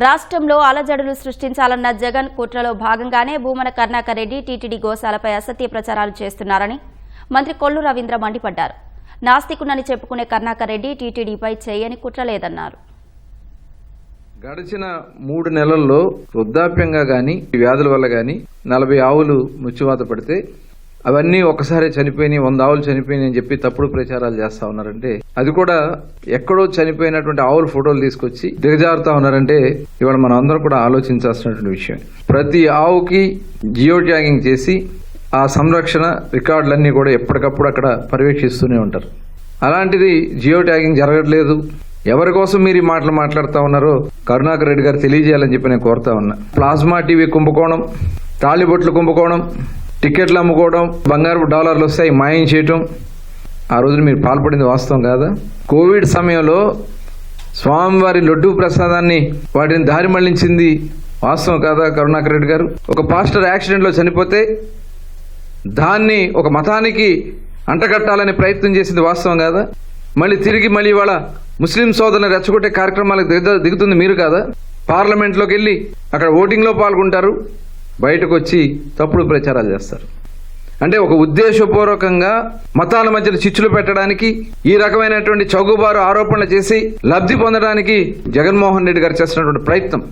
రాష్ట్రంలో అలజడులు సృష్టించాలన్న జగన్ కుట్రలో భాగంగానే భూమన కరుణాకర్ రెడ్డి టీటీడీ గోశాలపై అసత్య ప్రచారాలు చేస్తున్నారని మంత్రి కొల్లు రవీంద్ర మండిపడ్డారు. నాస్తికునని చెప్పుకునే కరుణాకర్ రెడ్డి టీటీడీపై చేయని కుట్ర లేదన్నారు. గడిచిన 3 నెలల్లో వృద్ధాప్యంగా గాని వ్యాధుల వల్ల గాని 40 ఆవులు మృత్యువాత పడితే అవన్నీ ఒకసారి చనిపోయినాయి, 100 ఆవులు చనిపోయినాయి అని చెప్పి తప్పుడు ప్రచారాలు చేస్తా ఉన్నారంటే, అది కూడా ఎక్కడో చనిపోయినటువంటి ఆవుల ఫోటోలు తీసుకొచ్చి దిగజారుతా ఉన్నారంటే ఇవాళ మనం అందరం కూడా ఆలోచించాల్సినటువంటి విషయం. ప్రతి ఆవుకి జియో ట్యాగింగ్ చేసి ఆ సంరక్షణ రికార్డులన్నీ కూడా ఎప్పటికప్పుడు అక్కడ పర్యవేక్షిస్తూనే ఉంటారు. అలాంటిది జియో ట్యాగింగ్ జరగట్లేదు. ఎవరి కోసం మీరు ఈ మాటలు మాట్లాడుతూ ఉన్నారో కరుణాకర్ రెడ్డి గారు తెలియజేయాలని చెప్పి నేను కోరుతా ఉన్నా. ప్లాస్మా టీవీ కుంభకోణం, తాళిబొట్లు కుంభకోణం, టికెట్లు అమ్ముకోవడం, బంగారు డాలర్లు వస్తాయి మాయం చేయటం, ఆ రోజున మీరు పాల్పడింది వాస్తవం కాదా? కోవిడ్ సమయంలో స్వామివారి లడ్డూ ప్రసాదాన్ని వాటిని దారి మళ్లించింది వాస్తవం కాదా కరుణాకర్ రెడ్డి గారు? ఒక పాస్టర్ యాక్సిడెంట్లో చనిపోతే దాన్ని ఒక మతానికి అంటగట్టాలని ప్రయత్నం చేసింది వాస్తవం కాదా? తిరిగి ఇవాళ ముస్లిం సోదరులను రెచ్చగొట్టే కార్యక్రమాలకు దిగుతుంది మీరు కాదా? పార్లమెంట్లోకి వెళ్ళి అక్కడ ఓటింగ్లో పాల్గొంటారు, బయటకు వచ్చి తప్పుడు ప్రచారాలు చేస్తారు. అంటే ఒక ఉద్దేశపూర్వకంగా మతాల మధ్యలో చిచ్చులు పెట్టడానికి, ఈ రకమైనటువంటి చౌకబారు ఆరోపణలు చేసి లబ్ధి పొందడానికి జగన్మోహన్ రెడ్డి గారు చేస్తున్నటువంటి ప్రయత్నం